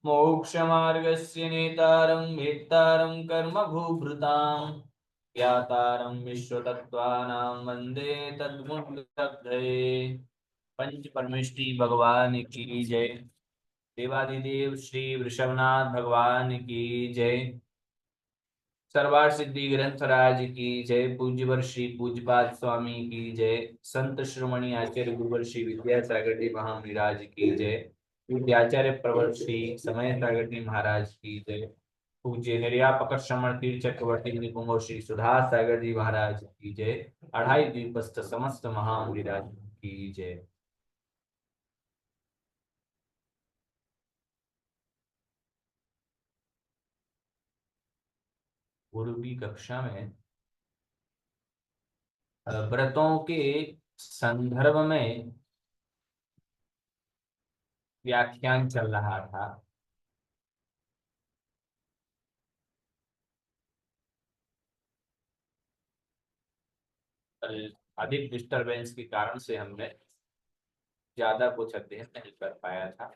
मोक्षमार्गस्य नेतारं वेत्तारं कर्मभूभृतां ज्ञातारं विश्वतत्त्वानां वन्दे तद्गुणविदग्धये। पंच परमेष्टि भगवान की जय। देवादिदेव श्री वृषभनाथ भगवान की जय। सर्वार सिद्धि ग्रंथराज की जय। पूज्यवर श्री पूज्यपाद स्वामी की जय। संत श्रोमणी आचार्य गुरुवर श्री विद्यासागर जी महाराज की जय। पूज्याचार्य प्रवर श्री समय सागर जी महाराज की जय। पूज्य निर्यापक श्रमण तीर्थ चक्रवर्ती निपुंग श्री सुधा सागर जी महाराज की जय। अढ़ाई द्वीपस्थ समस्त महाविराज की जय। गुरु की कक्षा में व्रतों के संदर्भ में व्याख्यान चल रहा था। अधिक डिस्टरबेंस के कारण से हमने ज्यादा कुछ अध्ययन नहीं कर पाया था।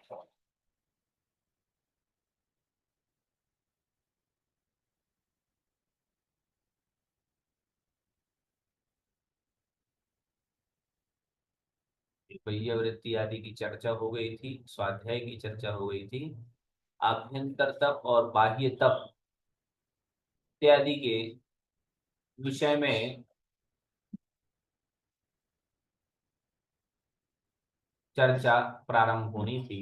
वैया वृत्ति आदि की चर्चा हो गई थी, स्वाध्याय की चर्चा हो गई थी, आभ्यंतर तप और बाह्य तप इत्यादि के विषय में चर्चा प्रारंभ होनी थी।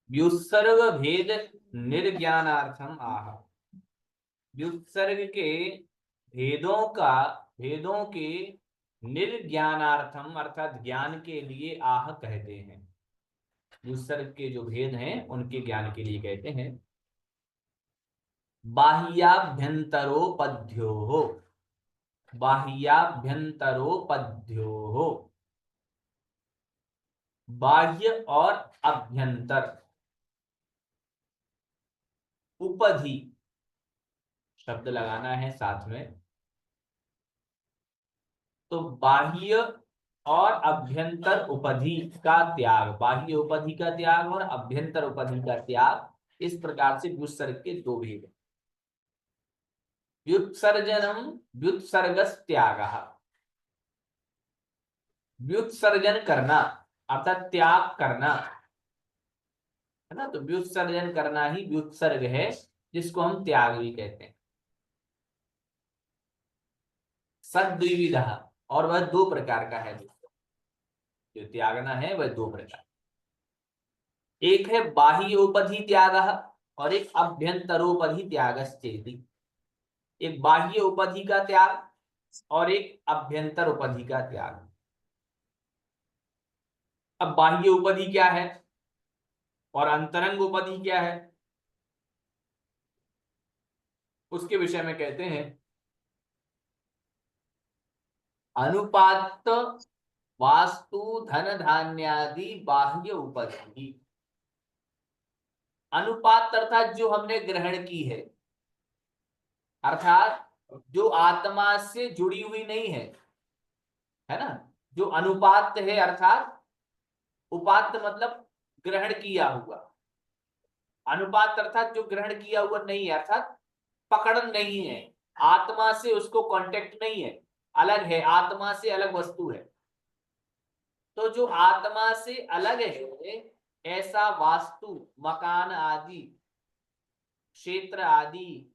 व्युत्सर्ग भेद निर्ज्ञानार्थम आह। व्युत्सर्ग के भेदों के निर्ज्ञानार्थम अर्थात ज्ञान के लिए आह कहते हैं। व्युत्सर्ग के जो भेद हैं उनके ज्ञान के लिए कहते हैं। बाह्याभ्यंतरोपध्यो बाह्याभ्यंतरोपध्यो। बाह्य और अभ्यंतर उपधि शब्द लगाना है साथ में। तो बाह्य और अभ्यंतर उपधि का त्याग, बाह्य उपधि का त्याग और अभ्यंतर उपधि का त्याग, इस प्रकार से व्युत्सर्ग के दो भेद। व्युत्सर्जनम व्युत्सर्गस त्यागः। व्युत्सर्जन करना अर्थात त्याग करना है ना। तो व्युत्सर्जन करना ही व्युत्सर्ग है, जिसको हम त्याग भी कहते हैं। सद्विविध, और वह दो प्रकार का है। जो त्यागना है वह दो प्रकार, एक है बाह्योपधि त्याग और एक अभ्यंतरोपधि त्यागश्चेति। एक बाह्य उपधि का त्याग और एक अभ्यंतर उपधि का त्याग। अब बाह्य उपधि क्या है और अंतरंग उपधि क्या है, उसके विषय में कहते हैं अनुपात वास्तु धन धान्यादि बाह्य उपधि। अनुपात अर्थात जो हमने ग्रहण की है, अर्थात जो आत्मा से जुड़ी हुई नहीं है ना। जो अनुपात है अर्थात उपात्त मतलब ग्रहण किया हुआ, अनुपात अर्थात जो ग्रहण किया हुआ नहीं है, अर्थात पकड़ नहीं है, आत्मा से उसको कांटेक्ट नहीं है, अलग है, आत्मा से अलग वस्तु है। तो जो आत्मा से अलग है ऐसा वास्तु, मकान आदि, क्षेत्र आदि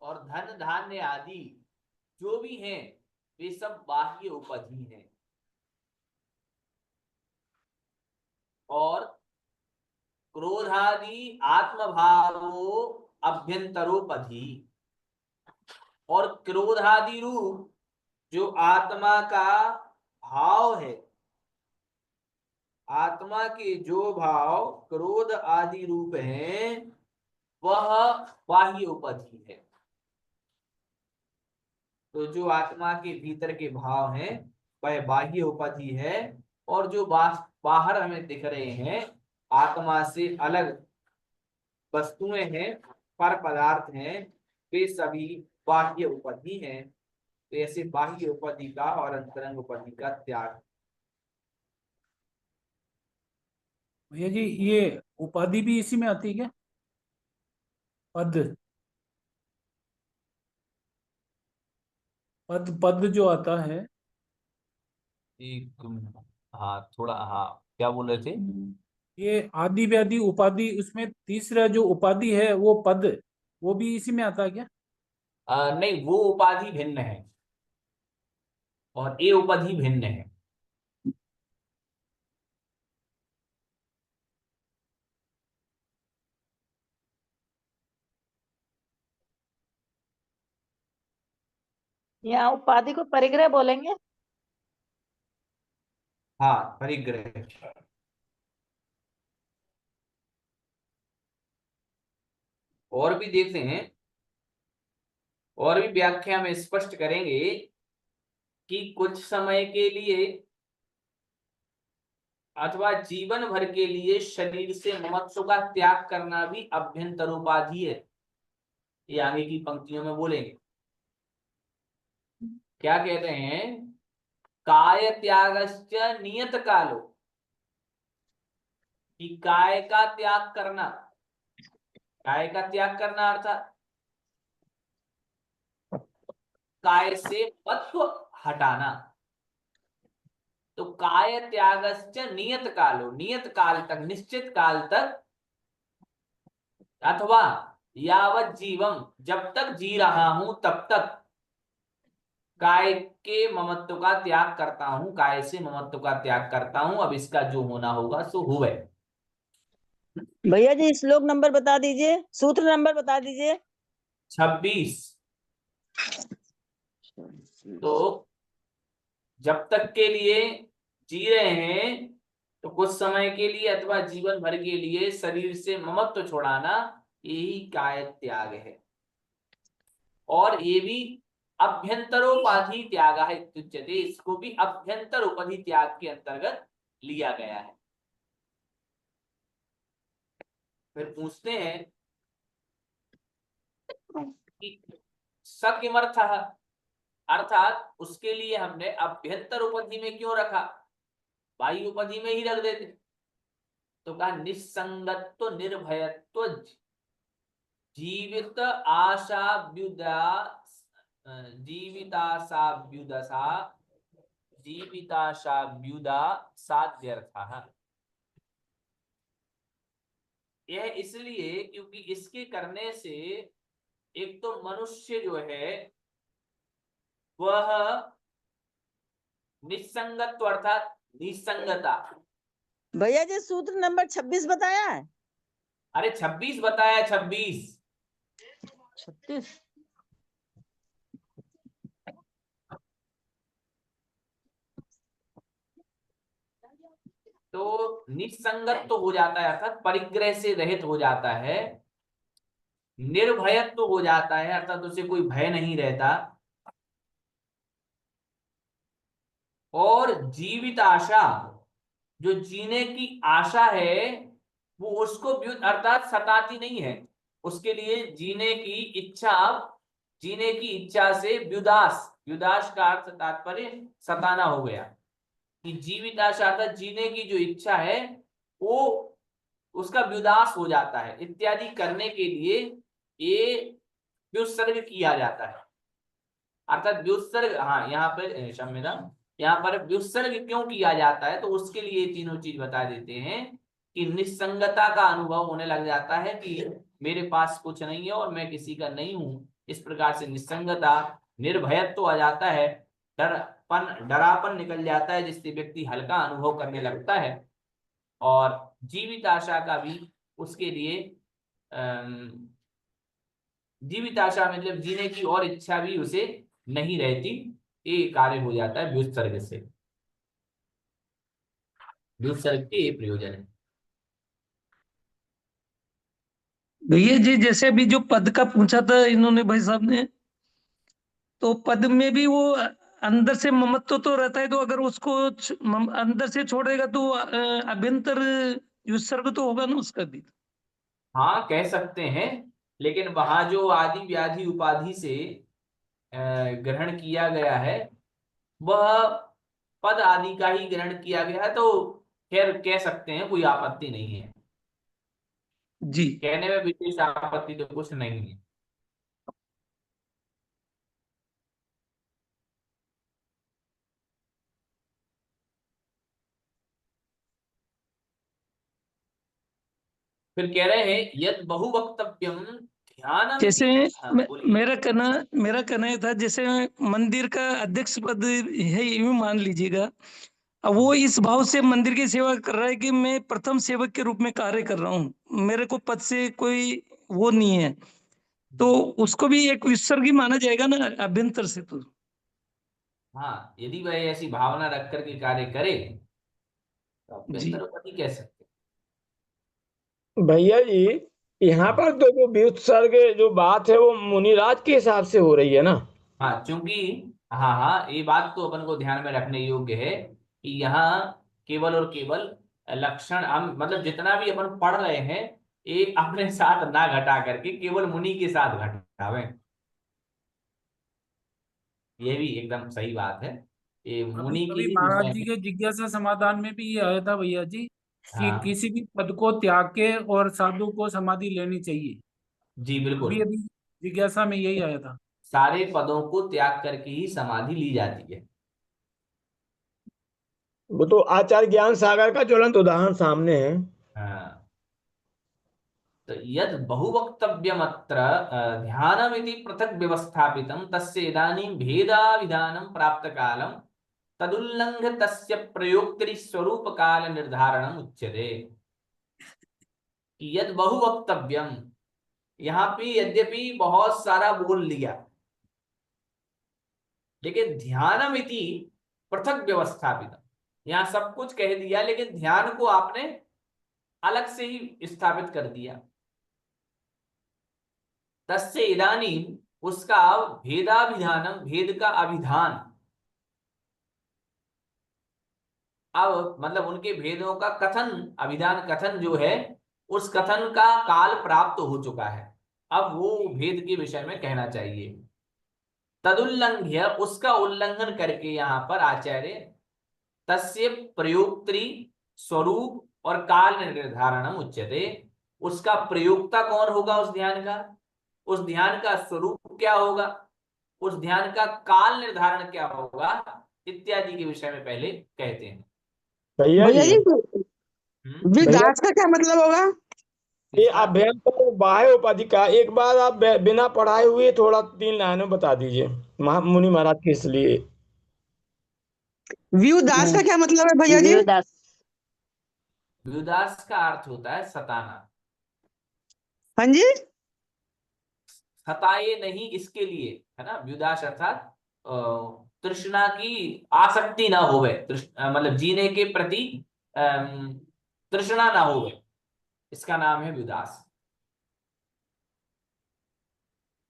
और धन धान्य आदि जो भी हैं वे सब बाह्य उपधि हैं। और क्रोधादि आत्मभावो अभ्यंतरोपधि। और क्रोधादि रूप जो आत्मा का भाव है, आत्मा के जो भाव क्रोध आदि रूप हैं वह बाह्य उपाधि है। तो जो आत्मा के भीतर के भाव हैं वह बाह्य उपाधि है, और जो बाहर हमें दिख रहे हैं आत्मा से अलग वस्तुएं हैं, पर पदार्थ हैं, वे सभी बाह्य उपाधि हैं। तो ऐसे बाह्य उपाधि का और अंतरंग उपाधि का त्याग। भैया जी ये उपाधि भी इसी में आती है क्या? पद, पद पद जो आता है। एक हाँ थोड़ा, हाँ क्या बोल रहे थे? ये आदि व्याधि उपाधि, उसमें तीसरा जो उपाधि है वो पद, वो भी इसी में आता है क्या? नहीं, वो उपाधि भिन्न है और ये उपाधि भिन्न है। यहाँ उपाधि को परिग्रह बोलेंगे। हाँ, परिग्रह। और भी देखते हैं, और भी व्याख्या में स्पष्ट करेंगे कि कुछ समय के लिए अथवा जीवन भर के लिए शरीर से ममत्व का त्याग करना भी अभ्यंतर उपाधि है। ये आगे की पंक्तियों में बोलेंगे। क्या कहते हैं? काय त्यागश्च नियत कालो, कि काय का त्याग करना, काय का त्याग करना अर्थात काय से मत्व हटाना। तो काय त्यागश्च नियत कालो, नियत काल तक, निश्चित काल तक, अथवा यावत जीवम, जब तक जी रहा हूं तब तक काय के ममत्व का त्याग करता हूं, काय से ममत्व का त्याग करता हूं। अब इसका जो होना होगा सो हुए। भैया जी श्लोक नंबर बता दीजिए, सूत्र नंबर बता दीजिए। 26। तो जब तक के लिए जी रहे हैं, तो कुछ समय के लिए अथवा जीवन भर के लिए शरीर से ममत्व छुड़ाना, यही काय त्याग है। और ये भी अभ्यंतरोपाधि त्याग है इत्युच्यते, इसको भी अभ्यंतर उपाधि त्याग के अंतर्गत लिया गया है। फिर पूछते हैं कि स किमर्थः, अर्थात उसके लिए हमने अभ्यंतर उपाधि में क्यों रखा, बाह्य उपाधि में ही रख देते। तो कहा निस्संगत्व निर्भयत्व जीवित आशाभ्युदा, जीविताशाभ्युदशा, जीविताशाभ्युदा साध्यर्थः। यह इसलिए क्योंकि इसके करने से एक तो मनुष्य जो है वह निस्संगत्व अर्थात निसंगता। भैया जी सूत्र नंबर 26 बताया है। अरे 26 बताया, 26। 36। तो निसंगत तो हो जाता है अर्थात परिग्रह से रहित हो जाता है, निर्भयत्व हो जाता है अर्थात उसे कोई भय नहीं रहता, और जीवित आशा, जो जीने की आशा है वो उसको अर्थात सताती नहीं है। उसके लिए जीने की इच्छा, जीने की इच्छा से व्युदास, व्युदास का अर्थ तात्पर्य सताना हो गया, कि जीवित आशा अर्थात जीने की जो इच्छा है वो उसका व्युदास हो जाता है, इत्यादि करने के लिए ये व्युत्सर्ग किया जाता है। अर्थात व्युत्सर्ग, हाँ यहाँ पर क्षम्यता, यहाँ पर व्युत्सर्ग क्यों किया जाता है, तो उसके लिए तीनों चीज बता देते हैं कि निस्संगता का अनुभव होने लग जाता है कि मेरे पास कुछ नहीं है और मैं किसी का नहीं हूं। इस प्रकार से निस्संगता, निर्भयत्व तो आ जाता है, डरापन निकल जाता है जिससे व्यक्ति हल्का अनुभव करने लगता है, और जीवित आशा का भी उसके लिए जीवित आशा मतलब जीने की और इच्छा भी उसे नहीं रहती। ये कार्य हो जाता है व्युत्सर्ग से। व्युत्सर्ग के ये प्रयोजन है। भैया जी जैसे अभी जो पद का पूछा था इन्होंने भाई साहब ने, तो पद में भी वो अंदर से ममत्व तो रहता है, तो अगर उसको अंदर से छोड़ेगा तो अभ्यंतर विसर्ग तो होगा ना उसका भी। हाँ कह सकते हैं, लेकिन वहां जो आदि व्याधि उपाधि से ग्रहण किया गया है वह पद आदि का ही ग्रहण किया गया है, तो खैर कह सकते हैं, कोई आपत्ति नहीं है। जी। कहने में विशेष आपत्ति तो कुछ नहीं है। फिर कह रहे हैं यद बहुवक्तव्यम जैसे ध्यानमिति। हाँ बोलिए। मेरा कहना ये था, जैसे मंदिर का अध्यक्ष पद है यूं मान लीजिएगा, अब वो इस भाव से मंदिर की सेवा कर रहा है कि मैं प्रथम सेवक के रूप में कार्य कर रहा हूँ, मेरे को पद से कोई वो नहीं है, तो उसको भी एक विसर्ग ही माना जाएगा ना अभ्यंतर से तो। हाँ यदि वह ऐसी भावना रख करके कार्य करे तो जी। अभ्यंतर पति कह सकते भैया जी यहाँ हैं। पर तो जो व्युत्सर्ग जो बात है वो मुनिराज के हिसाब से हो रही है ना। हाँ चूंकि, हाँ हाँ ये बात तो अपन को ध्यान में रखने योग्य है कि यहाँ केवल और केवल लक्षण हम मतलब जितना भी अपन पढ़ रहे हैं ये अपने साथ ना घटा करके केवल मुनि के साथ घटावे। ये भी एकदम सही बात है, ये अभी मुनि के अभी ही महाराज विषय जी में। के जिज्ञासा समाधान में भी ये आया था भैया जी कि हाँ किसी भी पद को त्याग के और साधु को समाधि लेनी चाहिए। जी बिल्कुल। अभी अभी जिज्ञासा में यही आया था। सारे पदों को त्याग करके ही समाधि ली जाती है। वो तो आचार्य ज्ञान सागर का ज्वलंत उदाहरण सामने है। हाँ तो यद बहुवक्तव्यमत्र ध्यानमिति पृथक व्यवस्थापितं तस्य इदानीं भेदाविधानं प्राप्त कालं तदुल्लंघ्य तस्य प्रयोक्तरि स्वरूप काल निर्धारणम उच्यते। यद बहुवक्तव्यम, यहाँ पे यद्यपि बहुत सारा बोल लिया लेकिन ध्यानमिति पृथक व्यवस्थापित, यहाँ सब कुछ कह दिया लेकिन ध्यान को आपने अलग से ही स्थापित कर दिया। तस्य इदानीं, उसका भेदाभिधानम, भेद का अभिधान, अब मतलब उनके भेदों का कथन, अभिधान कथन जो है उस कथन का काल प्राप्त हो चुका है, अब वो भेद के विषय में कहना चाहिए। तदुल्लंघ्य, उसका उल्लंघन करके यहाँ पर आचार्य तस्य प्रयोक्त्री स्वरूप और काल निर्धारणम उच्यते, उसका प्रयोक्ता कौन होगा उस ध्यान का, उस ध्यान का स्वरूप क्या होगा, उस ध्यान का काल निर्धारण क्या होगा इत्यादि के विषय में पहले कहते हैं। भैया भैया जी जी भैया विदास का क्या मतलब होगा? ये इसका अभ्यंतर बाह्य उपाधि का एक बार आप बिना पढ़ाए हुए थोड़ा 3 लाइनों में बता दीजिए मुनि महाराज के इसलिए। व्यूदास का क्या मतलब है भैया जी? व्युदास व्युदास का अर्थ होता है सताना, हाँ जी। सताए नहीं इसके लिए, है ना। व्युदास अर्थात तृष्णा की आसक्ति ना होवे, मतलब जीने के प्रति अम, तृष्णा ना होवे, इसका नाम है व्युदास।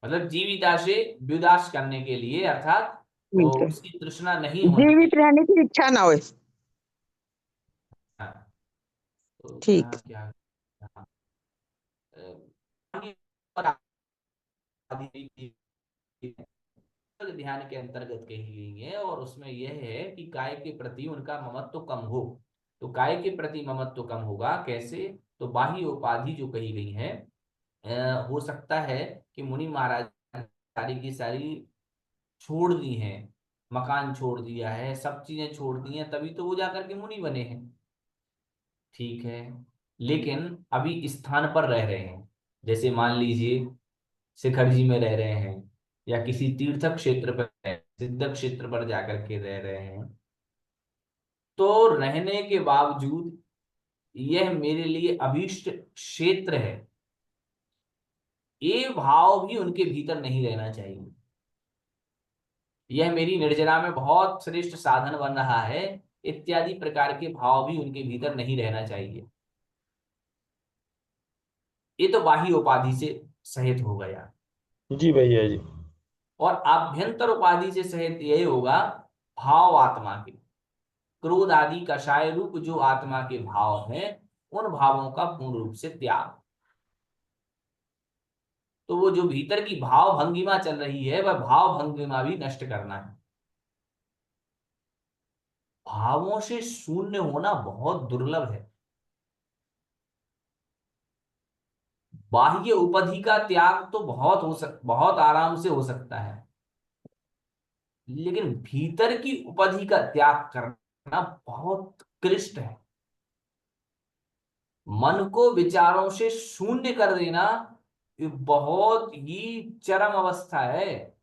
मतलब जीविता से व्युदास करने के लिए, अर्थात वो ठीक है। उसकी तृष्णा नहीं होने के जीवित लिए। रहने की इच्छा ना हो। हाँ, तो ठीक। यहाँ क्या, हाँ, ध्यान के अंतर्गत कही गई है और उसमें यह है कि काय के प्रति उनका ममत्व कम हो। तो काय के प्रति ममत्व कम होगा कैसे, तो बाह्य उपाधि जो कही गई है, हो सकता है कि मुनि महाराज सारी की सारी छोड़ दी हैं, मकान छोड़ दिया है, सब चीजें छोड़ दी हैं, तभी तो वो जाकर के मुनि बने हैं। ठीक है, लेकिन अभी स्थान पर रह रहे हैं, जैसे मान लीजिए शिखर जी में रह रहे हैं या किसी तीर्थ क्षेत्र पर, सिद्ध क्षेत्र पर जाकर के रह रहे हैं, तो रहने के बावजूद यह मेरे लिए अभीष्ट क्षेत्र है, ये भाव भी उनके भीतर नहीं रहना चाहिए। यह मेरी निर्जरा में बहुत श्रेष्ठ साधन बन रहा है, इत्यादि प्रकार के भाव भी उनके भीतर नहीं रहना चाहिए। ये तो बाह्य उपाधि से सहित हो गया। जी भैया जी। और आभ्यंतर उपाधि से सहित यही होगा भाव आत्मा के, क्रोध आदि कषाय रूप जो आत्मा के भाव हैं, उन भावों का पूर्ण रूप से त्याग। तो वो जो भीतर की भाव भंगिमा चल रही है, वह भाव भंगिमा भी नष्ट करना है। भावों से शून्य होना बहुत दुर्लभ है। बाह्य उपाधि का त्याग तो बहुत आराम से हो सकता है, लेकिन भीतर की उपाधि का त्याग करना बहुत क्लिष्ट है। मन को विचारों से शून्य कर देना ये बहुत ही चरम अवस्था है।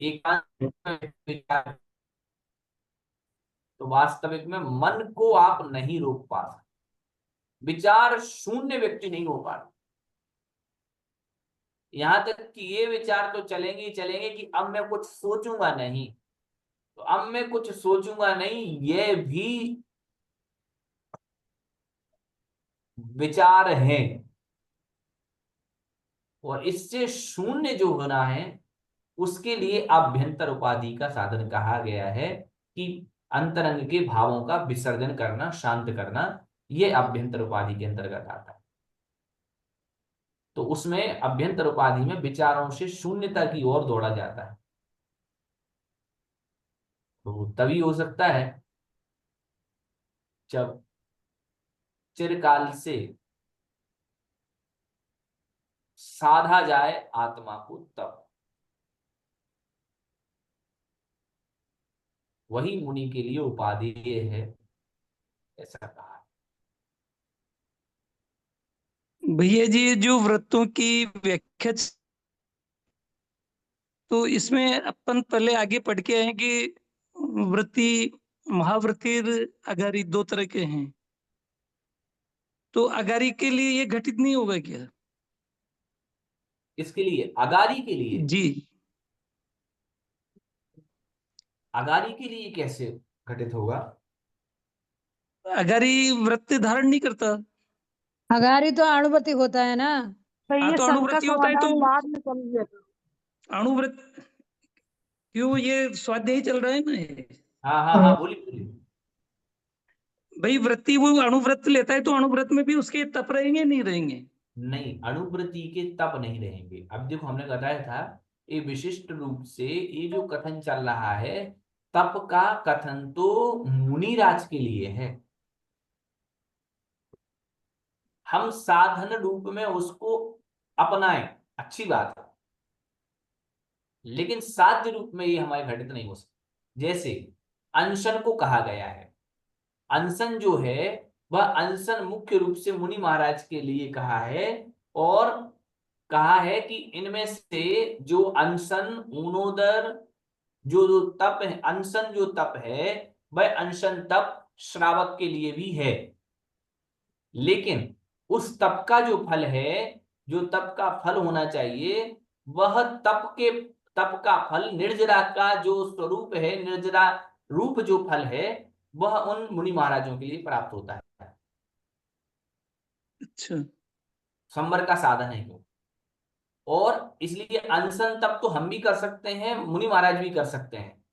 एकांत में विचार, तो वास्तविक में मन को आप नहीं रोक पा सकते, विचार शून्य व्यक्ति नहीं हो पा। यहां तक कि ये विचार तो चलेंगे ही चलेंगे कि अब मैं कुछ सोचूंगा नहीं, तो अब मैं कुछ सोचूंगा नहीं, ये भी विचार है। और इससे शून्य जो होना है, उसके लिए आभ्यंतर उपाधि का साधन कहा गया है कि अंतरंग के भावों का विसर्जन करना, शांत करना, यह आभ्यंतर उपाधि के अंतर्गत आता है। तो उसमें अभ्यंतर उपाधि में विचारों से शून्यता की ओर दौड़ा जाता है। तो तभी हो सकता है जब चिरकाल से साधा जाए आत्मा को, तब वही मुनि के लिए उपाधि है, ऐसा कहा। भैया जी, ये जो व्रतों की व्याख्या, तो इसमें अपन पहले आगे पढ़ के आए कि वृत्ति, महावृत्ति, अगारी दो तरह के हैं। तो अगारी के लिए ये घटित नहीं होगा क्या? इसके लिए अगारी के लिए, जी। अगारी के लिए कैसे घटित होगा? अगारी वृत्ति धारण नहीं करता। अगारी तो अणुव्रती होता है ना। तो हाँ, ये तो सबका अणुव्रति होता है तो समाधान बाद में कर लिया। अणुव्रत, क्यों ये स्वाध्याय चल रहा है ना ये? हाँ हाँ हाँ, बोलिए बोलिए। भाई वृत्ति वो अणुव्रत लेता है तो अणुव्रत में भी उसके तप रहेंगे नहीं रहेंगे? नहीं, अणुव्रति के तप नहीं रहेंगे। अब देखो, हमने बताया था ये विशिष्ट रूप से ये जो कथन चल रहा है, तप का कथन तो मुनिराज के लिए है। हम साधन रूप में उसको अपनाएं, अच्छी बात है, लेकिन साध्य रूप में ये हमारे घटित नहीं हो सकता। जैसे अनशन को कहा गया है, अनशन जो है वह अनशन मुख्य रूप से मुनि महाराज के लिए कहा है। और कहा है कि इनमें से जो अनशन, ऊनोदर, जो तप है, अनशन जो तप है, वह अनशन तप श्रावक के लिए भी है। लेकिन उस तप का जो फल है, जो तप का फल होना चाहिए, वह तप का फल, निर्जरा का जो स्वरूप है, निर्जरा रूप जो फल है, वह उन मुनि महाराजों के लिए प्राप्त होता है। अच्छा। संवर का साधन है क्यों। और इसलिए अनशन तप तो हम भी कर सकते हैं, मुनि महाराज भी कर सकते हैं,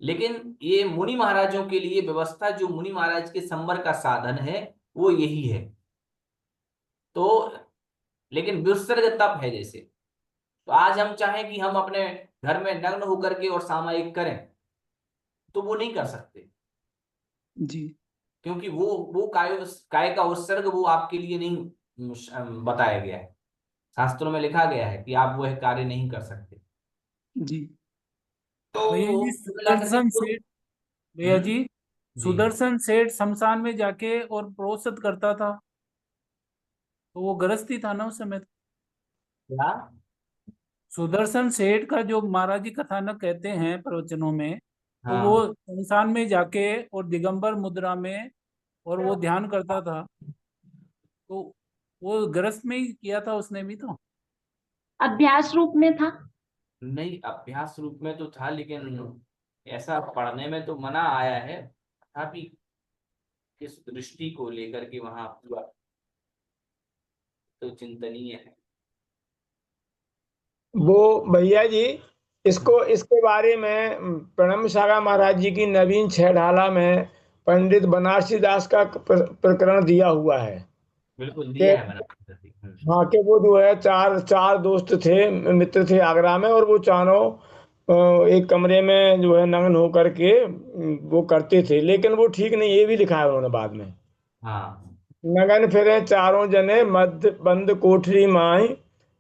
लेकिन ये मुनि महाराजों के लिए व्यवस्था, जो मुनि महाराज के संवर का साधन है, वो यही है। तो लेकिन विसर्ग तप है, जैसे तो आज हम चाहें कि हम अपने घर में नग्न होकर के और सामायिक करें, तो वो नहीं कर सकते, जी। क्योंकि वो काय का उत्सर्ग वो आपके लिए नहीं बताया गया है। शास्त्रों में लिखा गया है कि आप वह कार्य नहीं कर सकते। जी। तो भैया जी मिला करके सुदर्शन सेठ, भैया जी जी। सुदर्शन सेठ शमशान में जाके और प्रोषित करता था, तो वो गृहस्थी था ना उस समय। क्या? सुदर्शन सेठ का जो महाराज जी कथानक कहते हैं प्रवचनों में, तो वो हाँ शमशान में जाके और दिगंबर मुद्रा में और वो ध्यान करता था। तो वो गृहस्थ में ही किया था उसने भी तो। अभ्यास रूप में था। नहीं, अभ्यास रूप में तो था, लेकिन ऐसा पढ़ने में तो मना आया है, तथापि किस दृष्टि को लेकर के वहां हुआ तो चिंतनीय है। वो भैया जी, इसके बारे में प्रणम सागा महाराज जी की नवीन छेड़ाला में पंडित बनारसी दास का प्रकरण दिया हुआ है बिल्कुल कि दिया है मैंने। हाँ, कि वो जो है चार चार दोस्त थे, मित्र थे आगरा में, और वो चारों एक कमरे में जो है नग्न होकर के वो करते थे, लेकिन वो ठीक नहीं, ये भी लिखा है उन्होंने बाद में। हाँ। नगन फिरे चारों जने मध्य बंद कोठरी माई,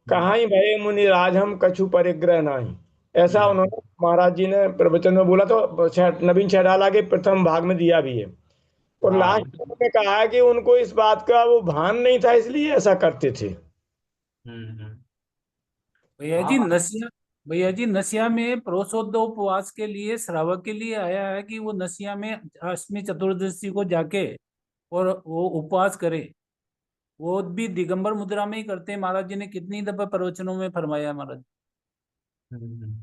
कहाई भये मुनि राज हम कछु परिग्रह नाही। ऐसा उन्होंने महाराज जी ने प्रवचन में बोला, तो नवीन छैराला के प्रथम भाग में दिया भी है। और हाँ। लास्ट में कहा है कि उनको इस बात का वो भान नहीं था, इसलिए ऐसा करते थे। हम्म। भैया जी नसिया भैया जी नसिया में उपवास के लिए, श्रावक के लिए आया है कि वो नसिया में अष्टमी चतुर्दशी को जाके और वो उपवास करे। वो भी दिगंबर मुद्रा में ही करते हैं। महाराज जी ने कितनी दफा प्रवचनों में फरमाया है महाराज। हम्म।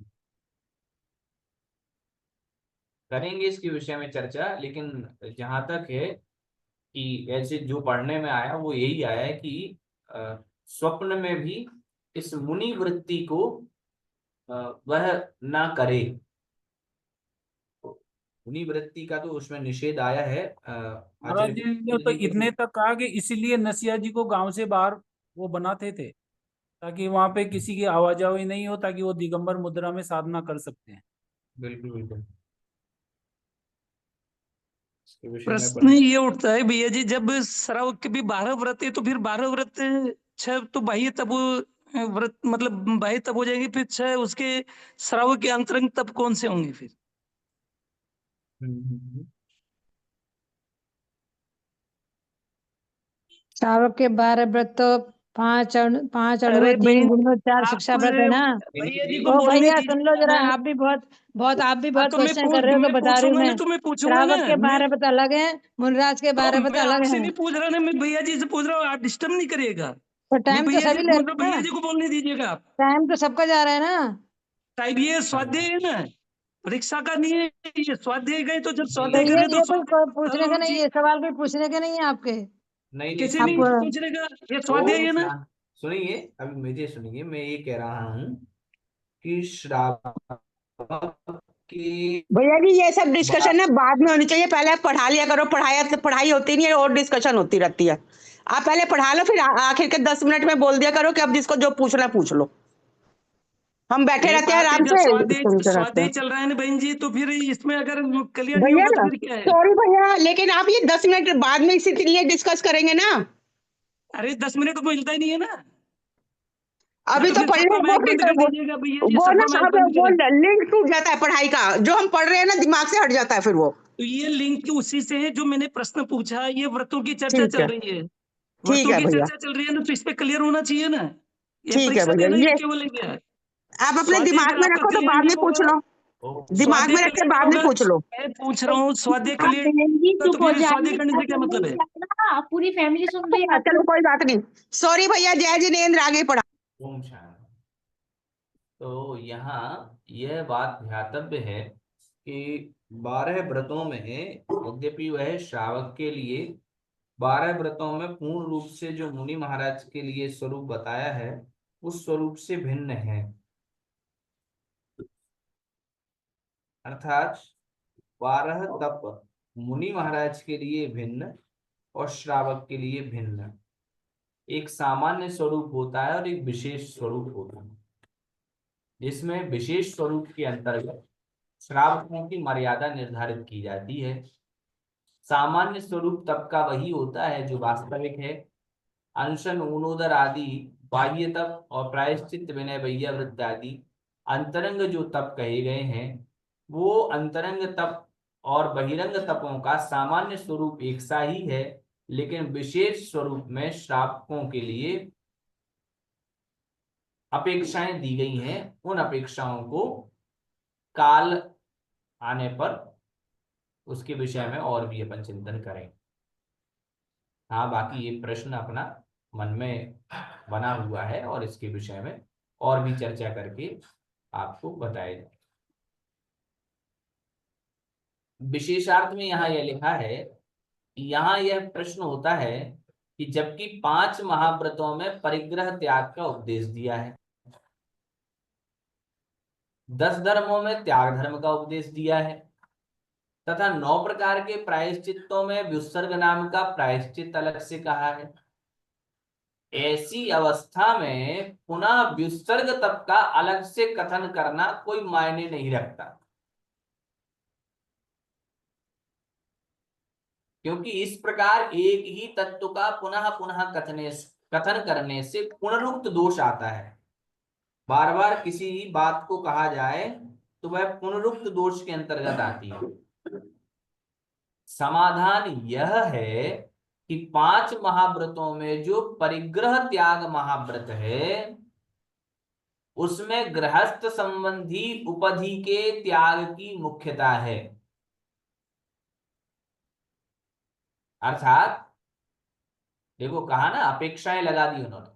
करेंगे इसके विषय में चर्चा, लेकिन जहां तक है कि ऐसे जो पढ़ने में आया वो यही आया है कि स्वप्न में भी इस मुनि वृत्ति को वह ना करे। मुनि वृत्ति का तो उसमें निषेध आया है। महाराज आचार्य जी ने तो इतने तक कहा कि इसीलिए नसिया जी को गांव से बाहर वो बनाते थे, ताकि वहां पे किसी की आवाजाही नहीं हो, ताकि वो दिगंबर मुद्रा में साधना कर सकते हैं। बिल्कुल बिल्कुल। इसके विषय में प्रश्न ये उठता है भैया जी, जब श्रावक के भी 12 व्रत है तो फिर 12 व्रत 6 तो बाह्य तब व्रत, मतलब बाह्य तब हो जाएंगे, फिर 6 उसके श्रावक के अंतरंग तब कौन से होंगे फिर? हम्म। श्रावक के 12 व्रत तो 5 अणु अरे 3 बहन, गुण 4 आप शिक्षा व्रत है ना। भैया जी को ओ बोलने भैया सुन लो दीजिए जरा, ना। आप भी हाँ, बहुत तो क्वेश्चन कर रहे हो, तो मैं बता रही हूँ पूछूंगा ना, मैं। तो मैं पूछूंगा ना। श्रावक के मैं 12 व्रत अलग है, मुनराज के 12 व्रत मैं अलग आपसे है। नहीं पूछ रहा ना, मैं भैया जी से पूछ रहा हूँ, आप डिस्टर्ब नहीं करिएगा। तो मैं टाइम तो भैया जी सभी से ले पूछ रहा हूँ, रहे हैं भैया ना, जी को बोलने दीजिएगा आप। टाइम तो सबका जा रहा है ना। साहब ये स्वाध्याय है ना, परीक्षा का नहीं है। ये स्वाध्याय गए तो जब तो स्वाध्याय कर ये रहे तो ये कोई स्वाध्याय पूछने का होना नहीं, चाहिए। ये सवाल कोई पूछने के नहीं है आपके। नहीं नहीं, किसी आप नहीं पूछने का, ये स्वाध्याय ओम है ना। शांति। सुनिए, अभी मुझे सुनिए, मैं ये कह रहा हूँ कि श्रावक की भैया जी ये सब डिस्कशन ना बाद में होनी चाहिए, पहले आप पढ़ा लिया करो, पढ़ाई होती नहीं है और डिस्कशन होती रहती है। आप पहले पढ़ा लो, फिर आखिर के 10 मिनट में बोल दिया करो कि अब जिसको जो पूछना पूछ लो। हम बैठे एक रहते हैं बात है, आराम जब से, सुनते रहते स्वाध्याय हैं। चल रहा है ना बहन जी, तो फिर इसमें अगर क्लियर नहीं भैया होगा तो ना, फिर क्या है? सॉरी भैया, लेकिन आप ये 10 मिनट बाद में इसीलिए डिस्कस करेंगे ना। अरे 10 मिनट तो मिलता ही नहीं है ना। या अभी तो तो फिर पढ़ सफा रहे माइक बंद कर वो, दीजिएगा भैया जी, वो ना सफा माइक साहब, बंद वो करें। लिंक टूट जाता है पढ़ाई का, जो हम पढ़ रहे हैं ना दिमाग से हट जाता है फिर वो। तो ये लिंक उसी से है जो मैंने प्रश्न पूछा, ये व्रतों की चर्चा ठीक चल है, रही है। ठीक व्रतों है की भैया, चर्चा चल रही है ना, तो इस पे क्लियर होना चाहिए ना। ये ठीक है परीक्षा भैया, देना ही ये केवल है क्या? आप अपने स्वाध्याय दिमाग अगर में आपका रखो तो क्लियर बाद नहीं में पूछ होगा, लो। दिमाग स्वाध्याय में रख के क्लियर नहीं बाद में होगा, पूछ लो। मैं पूछ रहा हूँ स्वाध्याय आप क्लियर बहन जी तो चुप हो फिर स्वाध्याय जाइए, करने से क्या मतलब है? पूरी फैमिली सुन रही है चलो आपको। कोई बात नहीं, सॉरी भैया, जय जिनेन्द्र, आगे पढ़ा। ओम शांति। तो यहाँ यह बात ध्यातव्य है कि 12 व्रतों में, यद्यपि वह श्रावक के लिए 12 व्रतों में पूर्ण रूप से जो मुनि महाराज के लिए स्वरूप बताया है उस स्वरूप से भिन्न है। अर्थात 12 तप मुनि महाराज के लिए भिन्न और श्रावक के लिए भिन्न। एक सामान्य स्वरूप होता है और एक विशेष स्वरूप होता है, जिसमें विशेष स्वरूप के अंतर्गत श्रावकों की मर्यादा निर्धारित की जाती है। सामान्य स्वरूप तप का वही होता है जो वास्तविक है। अनशन, ऊनोदर आदि बाह्य तप और प्रायश्चित, विनय, वैयावृत्त आदि अंतरंग जो तप कहे गए हैं, वो अंतरंग तप और बहिरंग तपों का सामान्य स्वरूप एक सा ही है, लेकिन विशेष स्वरूप में श्रावकों के लिए अपेक्षाएं दी गई हैं। उन अपेक्षाओं को काल आने पर उसके विषय में और भी अपन चिंतन करें। हाँ, बाकी ये प्रश्न अपना मन में बना हुआ है और इसके विषय में और भी चर्चा करके आपको बताया जाए। विशेषार्थ में यहाँ यह लिखा है कि यहाँ यह प्रश्न होता है कि जबकि 5 महाव्रतों में परिग्रह त्याग का उपदेश दिया है, 10 धर्मों में त्याग धर्म का उपदेश दिया है तथा 9 प्रकार के प्रायश्चित्तों में व्युत्सर्ग नाम का प्रायश्चित अलग से कहा है, ऐसी अवस्था में पुनः व्युत्सर्ग तप का अलग से कथन करना कोई मायने नहीं रखता, क्योंकि इस प्रकार एक ही तत्व का पुनः पुनः कथन करने से पुनरुक्त दोष आता है। बार बार किसी बात को कहा जाए तो वह पुनरुक्त दोष के अंतर्गत आती है। समाधान यह है कि 5 महाव्रतों में जो परिग्रह त्याग महाव्रत है उसमें गृहस्थ संबंधी उपधि के त्याग की मुख्यता है। अर्थात देखो कहा ना, अपेक्षाएं लगा दी उन्होंने।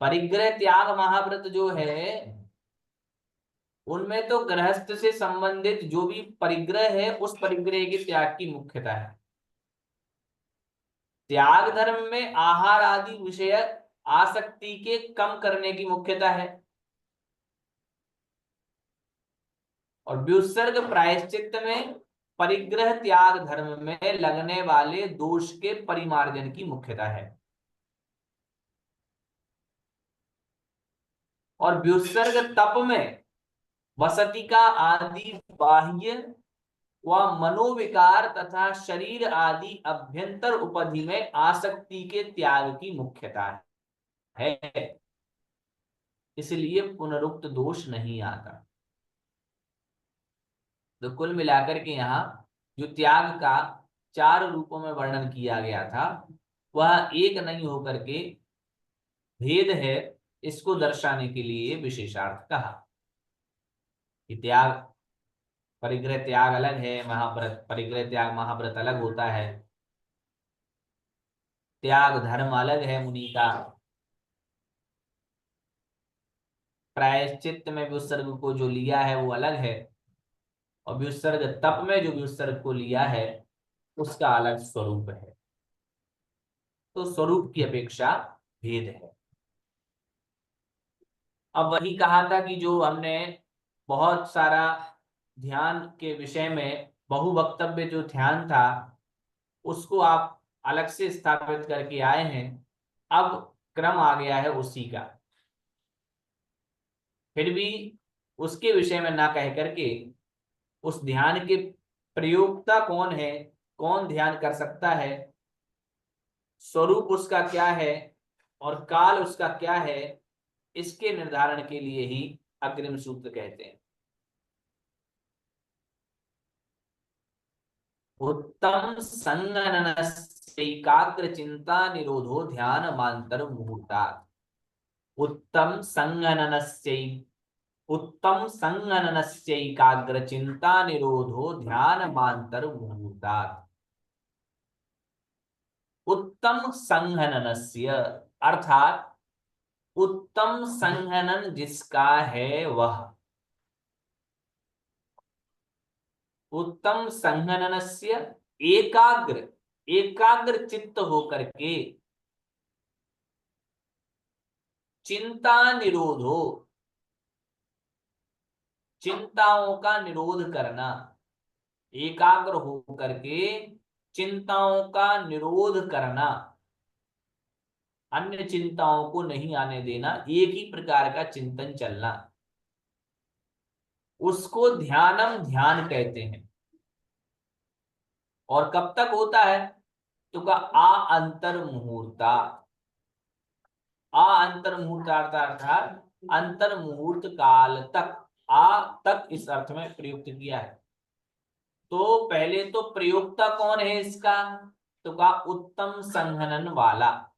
परिग्रह त्याग महाव्रत जो है उनमें तो गृहस्थ से संबंधित जो भी परिग्रह है उस परिग्रह के त्याग की मुख्यता है। त्याग धर्म में आहार आदि विषय आसक्ति के कम करने की मुख्यता है और व्युत्सर्ग प्रायश्चित्त में परिग्रह त्याग धर्म में लगने वाले दोष के परिमार्जन की मुख्यता है। और व्युत्सर्ग तप में वसतिका आदि बाह्य व मनोविकार तथा शरीर आदि अभ्यंतर उपधि में आसक्ति के त्याग की मुख्यता है, इसलिए पुनरुक्त दोष नहीं आता। तो कुल मिलाकर के यहाँ जो त्याग का 4 रूपों में वर्णन किया गया था वह एक नहीं होकर के भेद है, इसको दर्शाने के लिए विशेषार्थ कहा कि त्याग परिग्रह त्याग अलग है, महाव्रत परिग्रह त्याग महाव्रत अलग होता है, त्याग धर्म अलग है मुनि का, प्रायश्चित्त में व्युत्सर्ग को जो लिया है वो अलग है और व्युत्सर्ग तप में जो व्युत्सर्ग को लिया है उसका अलग स्वरूप है। तो स्वरूप की अपेक्षा भेद है। अब वही कहा था कि जो हमने बहुत सारा ध्यान के विषय में बहु वक्तव्य जो ध्यान था उसको आप अलग से स्थापित करके आए हैं, अब क्रम आ गया है उसी का। फिर भी उसके विषय में ना कह करके उस ध्यान के प्रयोक्ता कौन है, कौन ध्यान कर सकता है, स्वरूप उसका क्या है और काल उसका क्या है, इसके निर्धारण के लिए ही अग्रिम सूत्र कहते हैं। उत्तम संगननस्यैकाग्र चिंता निरोधो ध्यान मांतर मुहूर्तात्। उत्तम संगननस्यैकाग्र चिंता निरोधो ध्यान मांतर मुहूर्तात्। उत्तम संघननस्य अर्थात उत्तम संघनन जिसका है वह, उत्तम संघननस्य एकाग्र चित्त होकर के चिंता निरोधो, चिंताओं का निरोध करना, एकाग्र होकर के चिंताओं का निरोध करना, अन्य चिंताओं को नहीं आने देना, एक ही प्रकार का चिंतन चलना, उसको ध्यानम ध्यान कहते हैं। और कब तक होता है तो का अंतर मुहूर्ता, अंतर मुहूर्तार्थ अर्थात अंतर मुहूर्त काल तक, तक इस अर्थ में प्रयुक्त किया है। तो पहले तो प्रयोक्ता कौन है इसका, तो का उत्तम संघनन वाला।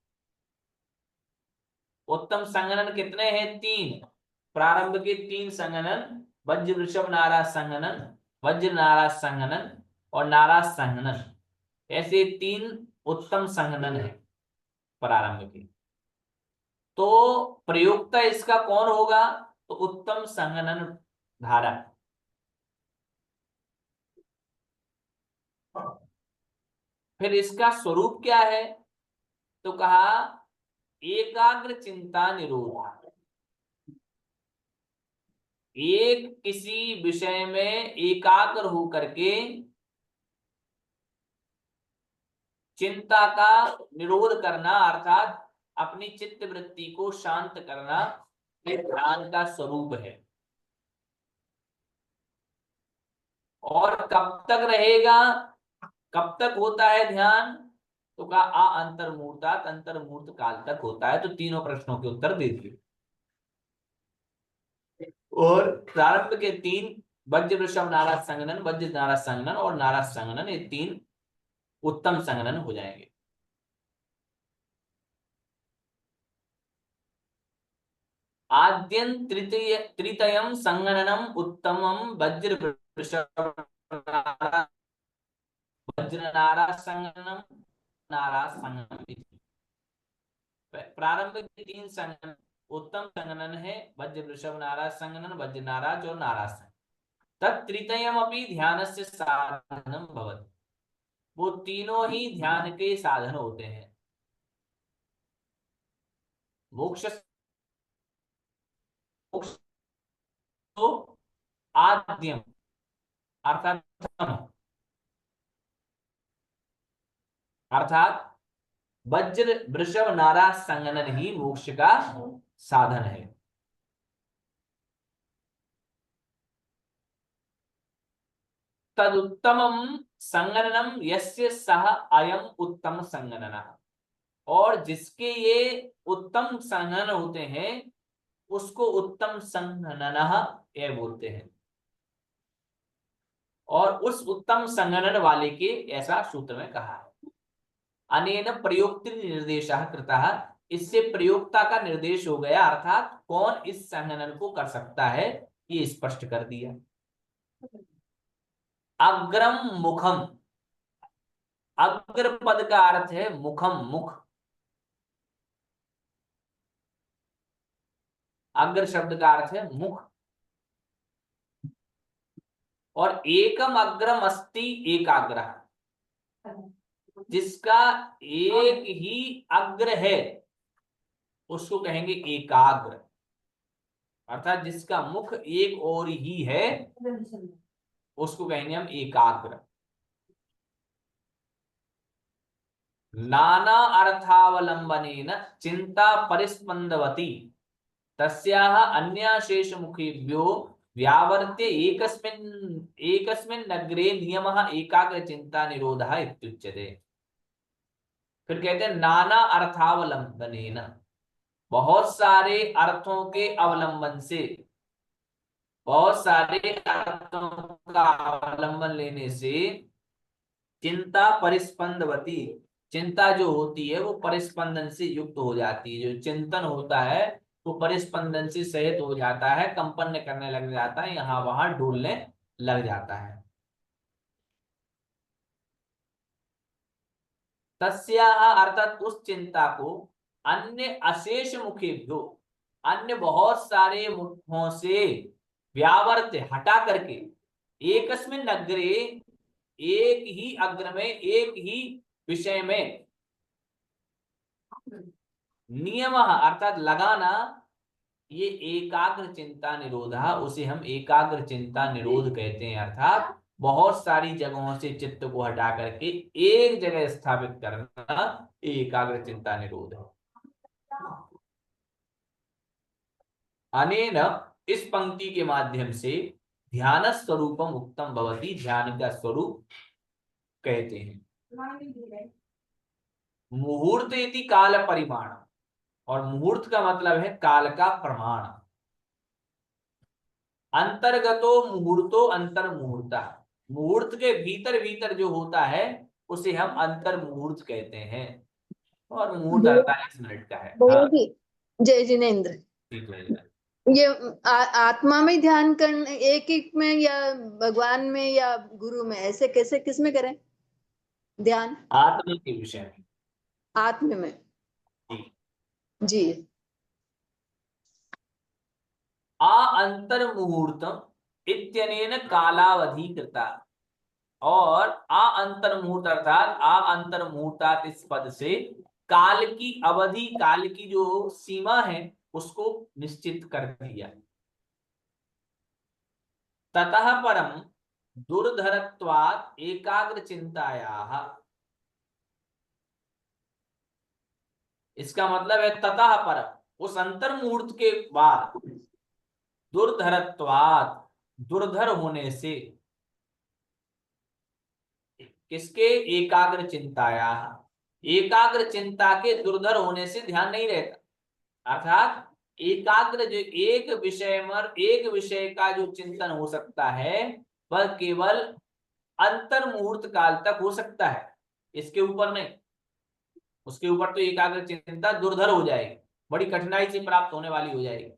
उत्तम संघनन कितने हैं? 3 प्रारंभ के 3 संघनन, वज्र वृषभ नारा संघनन, वज्र नारा संघनन और नारा संघनन, ऐसे 3 उत्तम संघनन है। प्रारंभ की। तो प्रयोक्ता इसका कौन होगा? तो उत्तम संघनन धारा। फिर इसका स्वरूप क्या है? तो कहा एकाग्र चिंता निरोध। एक किसी विषय में एकाग्र होकर के चिंता का निरोध करना, अर्थात अपनी चित्त वृत्ति को शांत करना, ये ध्यान का स्वरूप है। और कब तक रहेगा, कब तक होता है ध्यान? तो कहा अंतर्मुहूर्तात्, अंतर्मुहूर्त काल तक होता है। तो तीनों प्रश्नों के उत्तर दे दिए। और प्रारंभ के तीन, वज्र वृषभ नाराज संघनन, वज्र नाराज संघनन और नाराज संघनन, ये तीन उत्तम संघनन हो जाएंगे। आद्यं तृतीय तृतीयं संघननम उत्तमम वज्र वृषभ वज्र नाराज संघननम नाराज संघननम। प्रारंभ के तीन संघनन उत्तम संघनन है, वज्र वृषभ नाराज संघनन, वज्र नाराज और नाराज संघनन। तत्तृतीयमपि ध्यानस्य साधनम भवति। वो तीनों ही ध्यान के साधन होते हैं। मोक्ष तो आद्यम अर्थात वज्र वृषभ नाराज संघनन ही मोक्ष का साधन है। तदुत्तमम संघननम यस्य सह अयम उत्तम संघननः। और जिसके ये उत्तम संघनन होते हैं उसको उत्तम संघननः ये बोलते हैं। और उस उत्तम संघनन वाले के ऐसा सूत्र में कहा है। अनेन प्रयोक्तृ निर्देशः कृतः। इससे प्रयोक्ता का निर्देश हो गया, अर्थात कौन इस संघनन को कर सकता है ये स्पष्ट कर दिया। अग्रम मुखम, अग्र पद का अर्थ है मुखम, मुख। अग्र शब्द का अर्थ है मुख। और एकम अग्रम अस्ति एकाग्रः, जिसका एक ही अग्र है उसको कहेंगे एकाग्र। अर्थात जिसका मुख एक और ही है उसको कहेंगे हम एकाग्र। नाना अर्थावलंबनेन चिंता परिस्पंदवती तस्याः अन्याशेष मुखेभ्यो व्यावर्त्य एकस्मिन् नगरे नियमः एकाग्र चिंता निरोधः इत्युच्यते। फिर कहते हैं नाना अर्थावलंबनेन, बहुत सारे अर्थों के अवलंबन से, बहुत सारे अर्थों का अवलंबन लेने से चिंता परिस्पंदवती, चिंता जो होती है वो परिस्पंदन से युक्त हो जाती है। जो चिंतन होता है वो परिस्पंदन से सहित हो जाता है, कंपन करने लग जाता है, यहाँ वहां डोलने लग जाता है। तस्याः अर्थात उस चिंता को अन्य अशेष मुखेभ्यो, अन्य बहुत सारे मुखों से व्यावर्त हटा करके एकस्मिन् अग्रे, एक ही अग्र में, एक ही विषय में, नियम अर्थात लगाना, ये एकाग्र चिंता निरोधा, उसे हम एकाग्र चिंता निरोध कहते हैं। अर्थात बहुत सारी जगहों से चित्त को हटा करके एक जगह स्थापित करना एकाग्र चिंता निरोध है। अनेन, इस पंक्ति के माध्यम से ध्यान स्वरूपम उत्तम भवति, ध्यान का स्वरूप कहते हैं। मुहूर्त इति काल परिमाण, और मुहूर्त का मतलब है काल का प्रमाण। अंतर्गतो मुहूर्तो अंतर मुहूर्ता, मुहूर्त के भीतर भीतर जो होता है उसे हम अंतर मुहूर्त कहते हैं। और मुहूर्त 48 मिनट का है। भैया जी, जय जिनेन्द्र, ठीक है। ये आत्मा में ध्यान करना, एक में या भगवान में या गुरु में, ऐसे कैसे किस में करें ध्यान? आत्मा के विषय में, आत्म में। जी। आ अंतर्मुहूर्तम इत्यनेन कालावधि कृता, और आ अंतर्मुहूर्त अर्थात आ अंतर्मुहूर्तात् इस पद से काल की अवधि, काल की जो सीमा है उसको निश्चित कर दिया। ततः परम दुर्धरत्वात् एकाग्र चिंतायाः, इसका मतलब है ततः परम, उस अंतर्मुहूर्त के बाद, दुर्धरत्वात् दुर्धर होने से, किसके, एकाग्र चिंताया, एकाग्र चिंता के दुर्धर होने से ध्यान नहीं रहता। अर्थात एकाग्र जो एक विषय का जो चिंतन हो सकता है वह केवल अंतर मुहूर्त काल तक हो सकता है, इसके ऊपर नहीं। उसके ऊपर तो एकाग्र चिंता दुर्धर हो जाएगी, बड़ी कठिनाई से प्राप्त होने वाली हो जाएगी।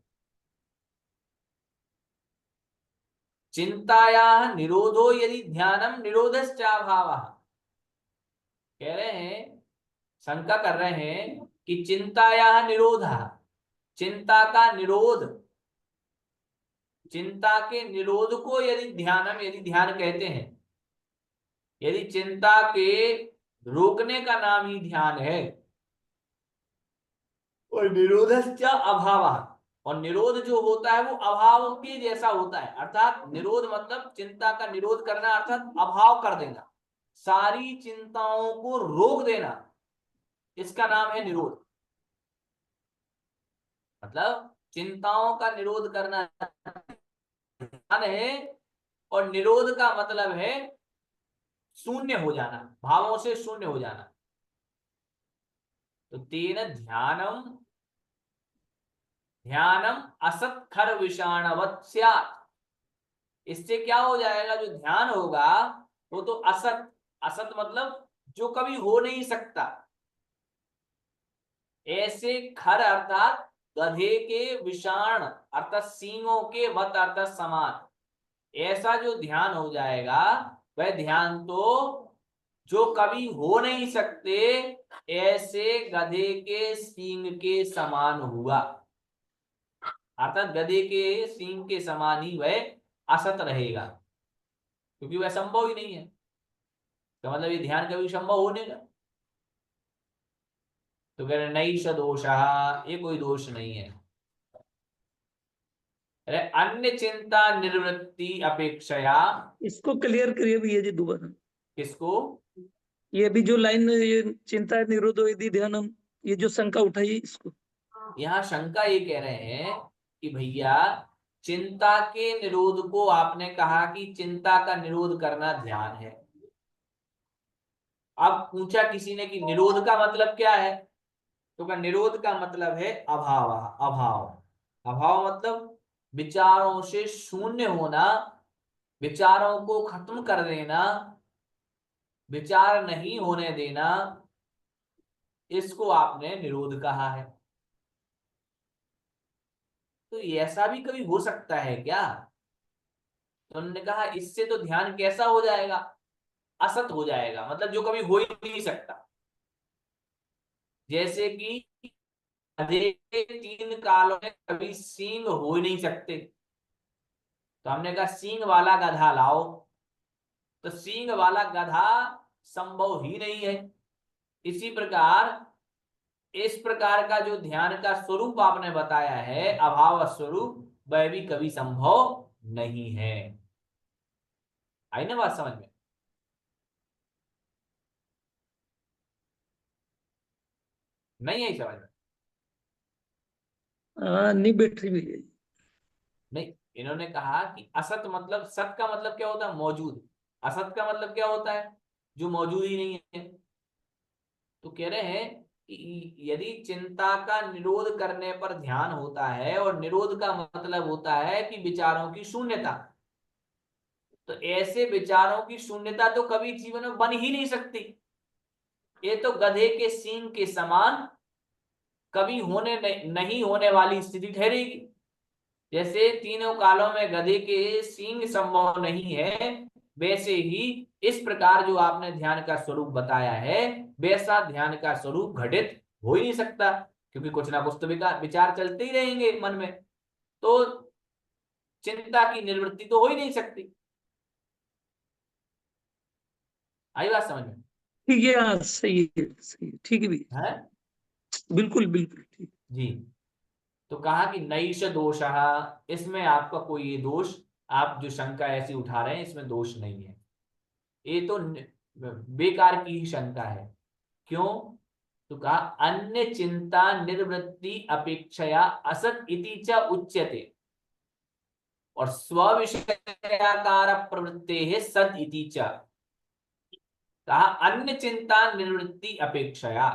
चिंताया निरोधो यदि ध्यानम निरोधश्चाभावः, कह रहे हैं, शंका कर रहे हैं कि चिंताया निरोध, चिंता का निरोध, चिंता के निरोध को यदि ध्यानम, यदि ध्यान कहते हैं, यदि चिंता के रोकने का नाम ही ध्यान है, और निरोधश्च अभावः, और निरोध जो होता है वो अभाव के जैसा होता है। अर्थात निरोध मतलब चिंता का निरोध करना, अर्थात अभाव कर देना, सारी चिंताओं को रोक देना, इसका नाम है निरोध। मतलब चिंताओं का निरोध करना ध्यान है, और निरोध का मतलब है शून्य हो जाना, भावों से शून्य हो जाना। तो तेन ध्यानम, ध्यानम असत खर विषाणवत् स्यात्, इससे क्या हो जाएगा, जो ध्यान होगा वो तो असत, असत मतलब जो कभी हो नहीं सकता, ऐसे खर अर्थात गधे के विषाण अर्थात सींगों के वत अर्थात समान, ऐसा जो ध्यान हो जाएगा वह ध्यान तो जो कभी हो नहीं सकते, ऐसे गधे के सींग के समान हुआ। अर्थात गधे के सींग के समान ही वह असत रहेगा, क्योंकि वह संभव ही नहीं है। तो मतलब ये ध्यान कभी संभव होने का, तो कह रहे नहीं सदोषः, ये कोई दोष नहीं है। अरे अन्य चिंता निर्वृत्ति अपेक्षया, इसको क्लियर करिए भैया जी दोबारा। किसको, ये भी जो लाइन, ये चिंता निरोधो यदि ध्यानम, ये जो शंका उठाई इसको। यहाँ शंका ये कह रहे हैं कि भैया चिंता के निरोध को आपने कहा कि चिंता का निरोध करना ध्यान है। अब पूछा किसी ने कि निरोध का मतलब क्या है, तो का निरोध का मतलब है अभाव, अभाव, अभाव मतलब विचारों से शून्य होना, विचारों को खत्म कर देना, विचार नहीं होने देना, इसको आपने निरोध कहा है। तो ऐसा भी कभी हो सकता है क्या? तो उन्होंने कहा इससे तो ध्यान कैसा हो जाएगा, असत हो जाएगा, मतलब जो कभी हो ही नहीं सकता। जैसे कि गधे के 3 कालों में कभी सींग हो ही नहीं सकते, तो हमने कहा सींग वाला गधा लाओ, तो सींग वाला गधा संभव ही नहीं है। इसी प्रकार इस प्रकार का जो ध्यान का स्वरूप आपने बताया है, अभाव स्वरूप, वह भी कभी संभव नहीं है। आई ना बात समझ में? नहीं आई समझ में? नहीं बैठ रही भैया जी। नहीं, इन्होंने कहा कि असत मतलब, सत का मतलब क्या होता है, मौजूद, असत का मतलब क्या होता है, जो मौजूद ही नहीं है। तो कह रहे हैं कि यदि चिंता का निरोध करने पर ध्यान होता है, और निरोध का मतलब होता है कि विचारों की शून्यता, तो ऐसे विचारों की शून्यता तो कभी जीवन में बन ही नहीं सकती। ये तो गधे के सींग के समान कभी नहीं होने वाली स्थिति ठहरेगी। जैसे तीनों कालों में गधे के सींग संभव नहीं है, वैसे ही इस प्रकार जो आपने ध्यान का स्वरूप बताया है, वैसा ध्यान का स्वरूप घटित हो ही नहीं सकता। क्योंकि कुछ ना कुछ तो विचार चलते ही रहेंगे मन में, तो चिंता की निवृत्ति तो हो ही नहीं सकती। आई बात समझ में? ठीक है, हाँ सही है, सही है, ठीक है भैया, है बिल्कुल बिल्कुल ठीक। जी। तो कहा कि नैष दोषः, इसमें आपका कोई ये दोष, आप जो शंका ऐसी उठा रहे हैं इसमें दोष नहीं है, ये तो बेकार की ही शंका है। क्यों? तो कहा अन्य चिंता निर्वृत्ति अपेक्षया असत इति च उच्यते, और स्विषयाकार प्रवृत्ते है सद इति च। कहा अन्य चिंता निवृत्ति अपेक्षया,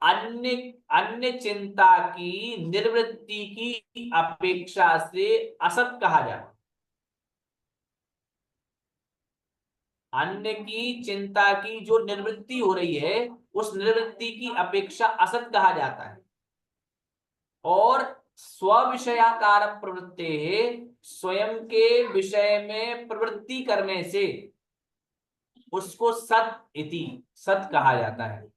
अन्य अन्य चिंता की निवृत्ति की अपेक्षा से असत कहा जाता, अन्य की चिंता की जो निवृत्ति हो रही है उस निवृत्ति की अपेक्षा असत कहा जाता है। और स्विषयाकार प्रवृत्ति है, स्वयं के विषय में प्रवृत्ति करने से उसको सत इति, सत कहा जाता है।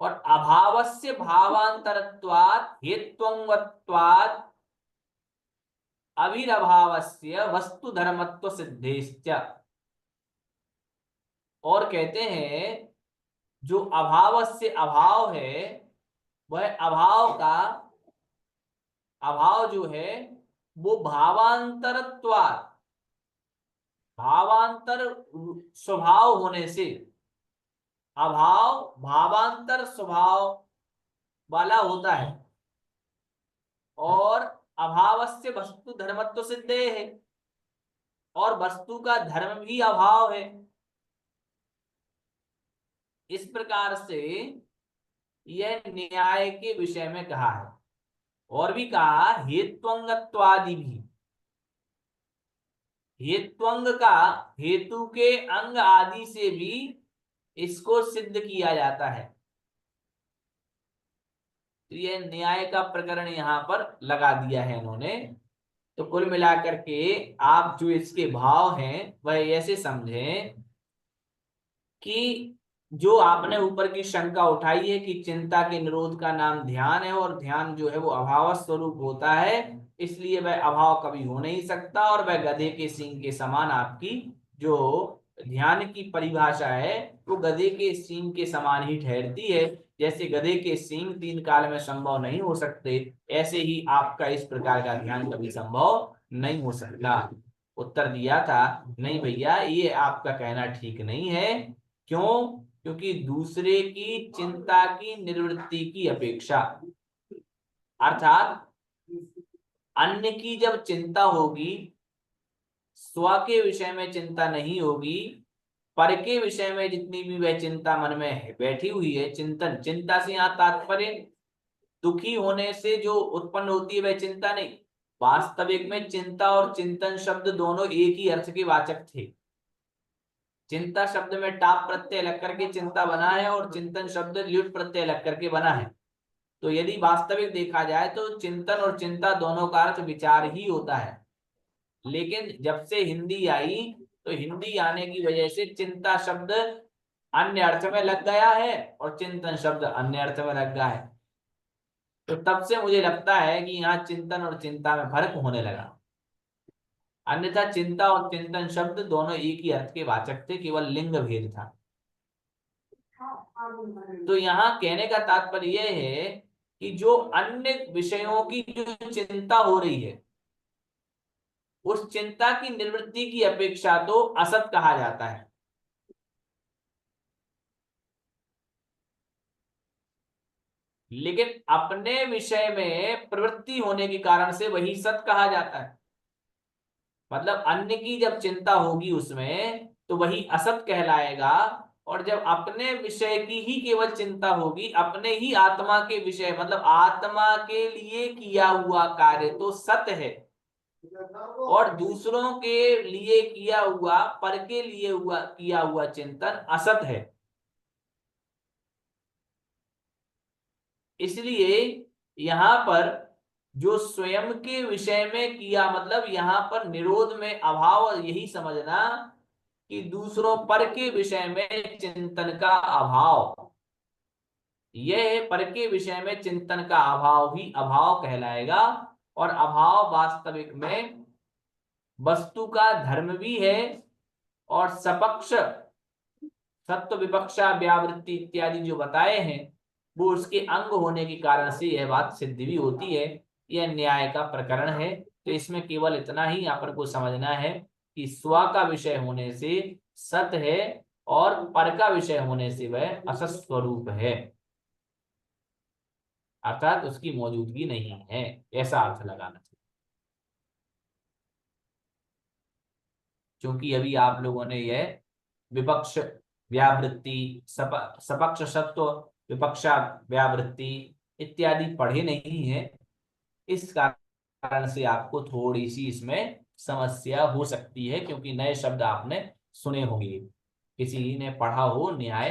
और अभावस्य भावांतरत्वात् हेत्वंगत्वात् अविरभावस्य वस्तु धर्मत्व सिद्धेश्च। और कहते हैं जो अभावस्य अभाव है, वह अभाव जो है वो भावांतरत्वात्, भावांतर स्वभाव होने से, अभाव भावांतर स्वभाव वाला होता है। और अभावस्य वस्तु धर्मत्व सिद्धे है, और वस्तु का धर्म भी अभाव है। इस प्रकार से यह न्याय के विषय में कहा है। और भी कहा हेत्वंगत्वादि भी, हेत्वंग का हेतु के अंग आदि से भी इसको सिद्ध किया जाता है। तो यह न्याय का प्रकरण यहां पर लगा दिया है इन्होंने। तो कुल मिलाकर के आप जो इसके भाव हैं वह ऐसे समझें कि जो आपने ऊपर की शंका उठाई है कि चिंता के निरोध का नाम ध्यान है, और ध्यान जो है वो अभाव स्वरूप होता है, इसलिए वह अभाव कभी हो नहीं सकता, और वह गधे के सींग के समान, आपकी जो ध्यान की परिभाषा है वो गधे के सींग के समान ही ठहरती है। जैसे गधे के सींग 3 काल में संभव नहीं हो सकते, ऐसे ही आपका इस प्रकार का ध्यान कभी संभव नहीं हो सकता। उत्तर दिया था नहीं भैया, ये आपका कहना ठीक नहीं है। क्यों? क्योंकि दूसरे की चिंता की निवृत्ति की अपेक्षा, अर्थात अन्य की जब चिंता होगी, स्व के विषय में चिंता नहीं होगी, पर के विषय में जितनी भी वह चिंता मन में बैठी हुई है, चिंतन, चिंता से यहाँ तात्पर्य दुखी होने से जो उत्पन्न होती है वह चिंता नहीं। वास्तविक में चिंता और चिंतन शब्द दोनों एक ही अर्थ के वाचक थे। चिंता शब्द में टाप प्रत्यय लग करके चिंता बना है, और चिंतन शब्द ल्युट प्रत्यय लग करके बना है। तो यदि वास्तविक देखा जाए तो चिंतन और चिंता दोनों का अर्थ विचार ही होता है। लेकिन जब से हिंदी आई तो हिंदी आने की वजह से चिंता शब्द अन्य अर्थ में लग गया है और चिंतन शब्द अन्य अर्थ में लग गया है। तो तब से मुझे लगता है कि यहाँ चिंतन और चिंता में फर्क होने लगा, अन्यथा चिंता और चिंतन शब्द दोनों एक ही अर्थ के वाचक थे, केवल लिंग भेद था। तो यहाँ कहने का तात्पर्य यह है कि जो अन्य विषयों की जो चिंता हो रही है, उस चिंता की निवृत्ति की अपेक्षा तो असत कहा जाता है। लेकिन अपने विषय में प्रवृत्ति होने के कारण से वही सत कहा जाता है। मतलब अन्य की जब चिंता होगी उसमें तो वही असत कहलाएगा, और जब अपने विषय की ही केवल चिंता होगी, अपने ही आत्मा के विषय, मतलब आत्मा के लिए किया हुआ कार्य तो सत्य है, और दूसरों के लिए किया हुआ, पर के लिए किया हुआ चिंतन असत है। इसलिए यहां पर जो स्वयं के विषय में किया, मतलब यहां पर निरोध में अभाव, यही समझना कि दूसरों पर के विषय में चिंतन का अभाव, यह पर के विषय में चिंतन का अभाव ही अभाव कहलाएगा। और अभाव वास्तविक में वस्तु का धर्म भी है, और सपक्ष सत्व विपक्षा व्यावृत्ति इत्यादि जो बताए हैं वो उसके अंग होने के कारण से यह बात सिद्ध भी होती है। यह न्याय का प्रकरण है। तो इसमें केवल इतना ही अपन को समझना है कि स्व का विषय होने से सत है और पर का विषय होने से वह असत स्वरूप है, अर्थात उसकी मौजूदगी नहीं है, ऐसा अर्थ लगाना चाहिए। क्योंकि अभी आप लोगों ने यह विपक्ष व्यावृत्ति, सपक्ष सत्व विपक्षा व्यावृत्ति इत्यादि पढ़े नहीं है, इस कारण से आपको थोड़ी सी इसमें समस्या हो सकती है, क्योंकि नए शब्द आपने सुने होंगे। किसी ने पढ़ा हो न्याय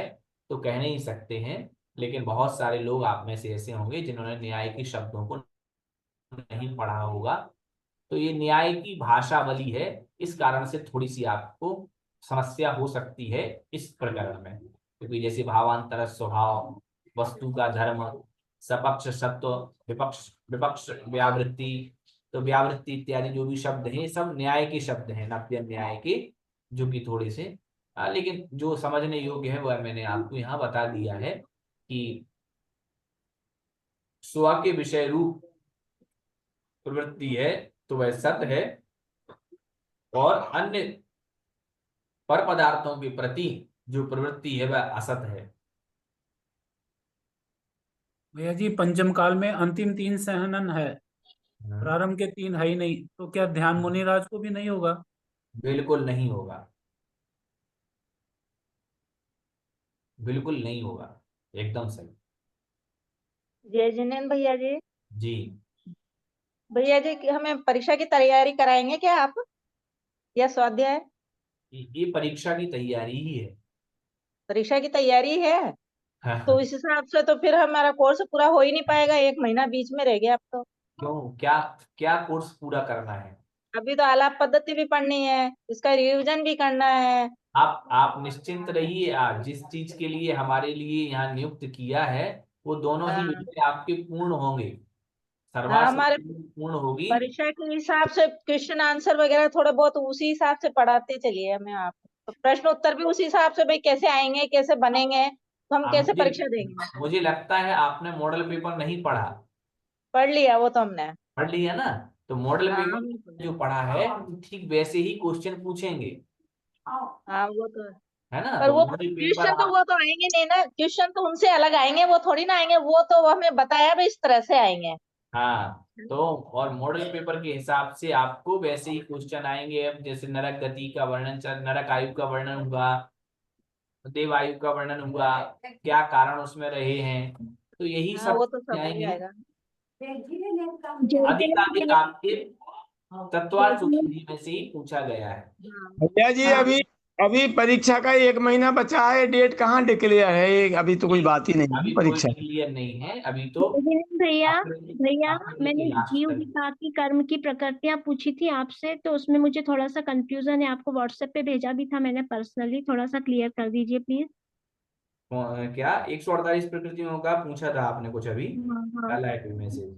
तो कह नहीं सकते हैं, लेकिन बहुत सारे लोग आप में से ऐसे होंगे जिन्होंने न्याय के शब्दों को नहीं पढ़ा होगा। तो ये न्याय की भाषावली है, इस कारण से थोड़ी सी आपको समस्या हो सकती है इस प्रकरण में। क्योंकि जैसे भावांतर स्वभाव, वस्तु का धर्म, सपक्ष सत्व, विपक्ष विपक्ष व्यावृत्ति, तो व्यावृत्ति इत्यादि जो भी शब्द हैं सब न्याय के शब्द हैं, नव्य न्याय के, जो कि थोड़े से लेकिन जो समझने योग्य है वह मैंने आपको यहाँ बता दिया है कि स्व के विषय रूप प्रवृत्ति है तो वह सत है, और अन्य पर पदार्थों के प्रति जो प्रवृत्ति है वह असत है। भैया जी पंचम काल में अंतिम 3 सहनन है, प्रारंभ के 3 है ही नहीं, तो क्या ध्यान मुनिराज को भी नहीं होगा? बिल्कुल नहीं होगा, बिल्कुल नहीं होगा, एकदम सही। जय जिनेन्द्र भैया जी। जी भैया जी हमें परीक्षा की तैयारी कराएंगे क्या आप, या स्वाध्याय? ये परीक्षा की तैयारी ही है। परीक्षा की तैयारी है तो इस हिसाब से तो फिर हमारा कोर्स पूरा हो ही नहीं पाएगा, 1 महीना बीच में रह गया अब तो। क्यों, क्या क्या कोर्स पूरा करना है? अभी तो आलाप पद्धति भी पढ़नी है, इसका रिवीजन भी करना है। आप निश्चिंत रहिए, जिस चीज के लिए हमारे लिए यहाँ नियुक्त किया है वो दोनों ही हाँ, विषय आपके पूर्ण होंगे, हाँ, हमारे पूर्ण होगी। परीक्षा के हिसाब से क्वेश्चन आंसर वगैरह थोड़े बहुत उसी हिसाब से पढ़ाते चलिए हमें आप, तो प्रश्न उत्तर भी उसी हिसाब से भाई कैसे आएंगे कैसे बनेंगे, तो हम कैसे मुझे परीक्षा देंगे। मुझे लगता है आपने मॉडल पेपर नहीं पढ़ा। पढ़ लिया वो तो हमने। पढ़ लिया ना? तो मॉडल हाँ पेपर जो पढ़ा है ठीक वैसे ही क्वेश्चन पूछेंगे, हाँ वो तो है। है ना? पर तो वो मॉडल पेपर क्वेश्चन तो वो तो आएंगे नहीं ना, क्वेश्चन तो उनसे अलग आएंगे, वो थोड़ी ना आएंगे, वो तो हमें बताया भाई इस तरह से आएंगे। हाँ, तो और मॉडल पेपर के हिसाब से आपको वैसे ही क्वेश्चन आएंगे। अब जैसे नरक गति का वर्णन, नरक आयु का वर्णन हुआ, देव आयु का वर्णन हुआ, क्या कारण उसमें रहे हैं, तो यही हाँ सब वो तो सब आएंगे। आएगा। अधिकाधिक आपके तत्वार्थ सूची में से ही पूछा गया है। भैया जी हाँ। अभी अभी परीक्षा का 1 महीना बचा है, डेट कहाँ डिक्लेयर है? अभी तो कोई बात ही नहीं अभी है कोई परीक्षा। क्लियर नहीं है, अभी तो भैया भैया अप्रैल मैंने के लास्ट जीव तक। विपाक की कर्म की प्रकृतियां पूछी थी आपसे, तो उसमें मुझे थोड़ा सा कंफ्यूजन है, आपको व्हाट्सएप पे भेजा भी था मैंने पर्सनली, थोड़ा सा क्लियर कर दीजिए प्लीज। क्या 148 प्रकृतियों का पूछा था आपने कुछ अभी? हाँ हाँ, डाला है कोई मैसेज?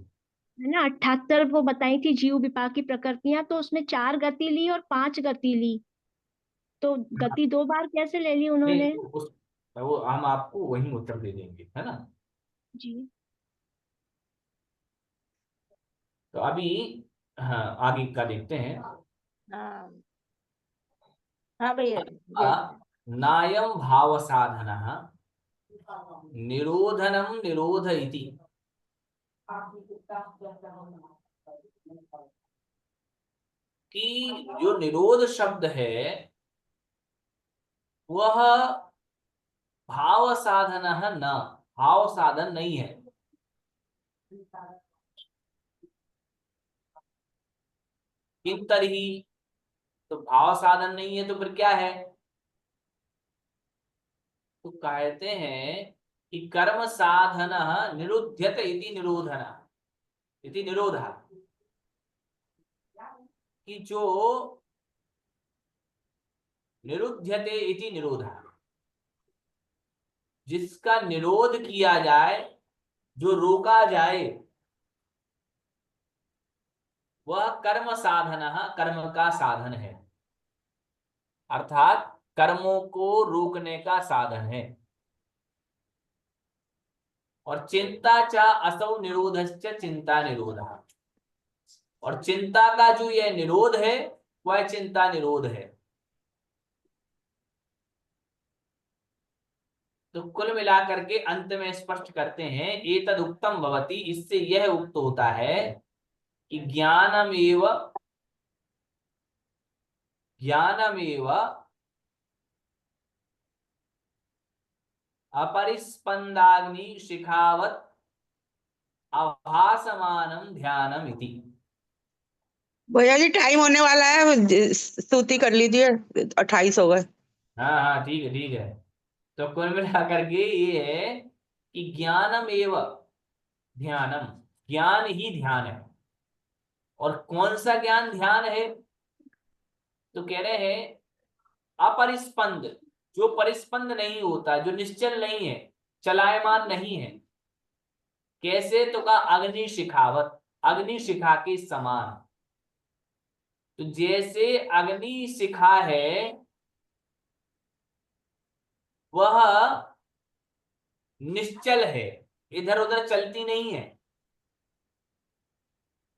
मैंने 78 वो बताई थी जीव विपाक की प्रकृतियां, तो उसमें 4 गति ली और 5 गति ली, तो गति 2 बार कैसे ले ली नहीं, उन्होंने? वो हम आपको वही उत्तर दे देंगे, है ना? जी। तो अभी हाँ आगे का देखते हैं। हाँ हाँ भैया। नायम भाव साधन निरोधनम निरोध इति, कि जो निरोध शब्द है वह भाव साधन न, भाव साधन नहीं है। किन तरही, तो भाव साधन नहीं है तो फिर क्या है? तो कहते हैं कि कर्म साधन निरुध्यत इति निरोधन, इति निरोधा, कि जो निरुध्यते इति निरोधः, जिसका निरोध किया जाए, जो रोका जाए, वह कर्म साधन, कर्म का साधन है, अर्थात कर्मों को रोकने का साधन है। और चिंता च असौ निरोधश्च चिंता निरोधः, और चिंता का जो यह निरोध है वह चिंता निरोध है। तो कुल मिलाकर के अंत में स्पष्ट करते हैं, एतद उक्तम भवति, इससे यह उक्त होता है कि ज्ञानमेव अपरिस्पंदाग्नि शिखावत आभासमानम ध्यानम इति। भैया जी टाइम होने वाला है, स्तुति कर लीजिए, 28 हो गए। हाँ हाँ ठीक है ठीक है। तो कुल मिलाकर के ये है कि ज्ञानम एव ध्यानम, ज्ञान ही ध्यान है। और कौन सा ज्ञान ध्यान है? तो कह रहे हैं अपरिस्पंद, जो परिस्पंद नहीं होता, जो निश्चल नहीं है, चलायमान नहीं है। कैसे? तो का अग्नि शिखावत, अग्नि शिखा के समान। तो जैसे अग्नि शिखा है वह निश्चल है, इधर उधर चलती नहीं है,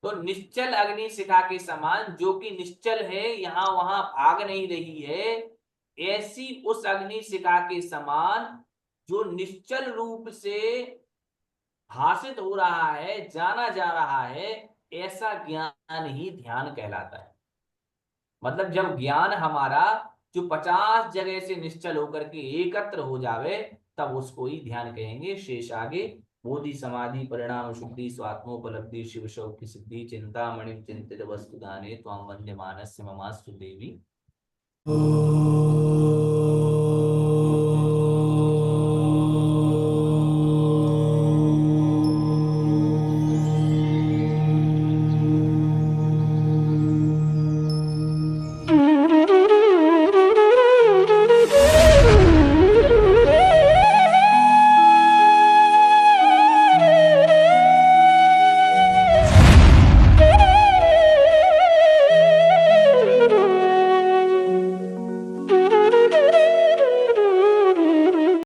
तो निश्चल अग्नि शिखा के समान, जो कि निश्चल है, यहां वहां भाग नहीं रही है, ऐसी उस अग्नि शिखा के समान जो निश्चल रूप से भाषित हो रहा है, जाना जा रहा है, ऐसा ज्ञान ही ध्यान कहलाता है। मतलब जब ज्ञान हमारा जो 50 जगह से निश्चल होकर के एकत्र हो जावे, तब उसको ही ध्यान कहेंगे। शेष आगे। बोधि समाधि परिणाम शुद्धि स्वात्मोपलब्धि शिव शौक की सिद्धि चिंतामणि चिंतित वस्तु दाने त्वां वंद्यमानस्य ममास्तु देवी।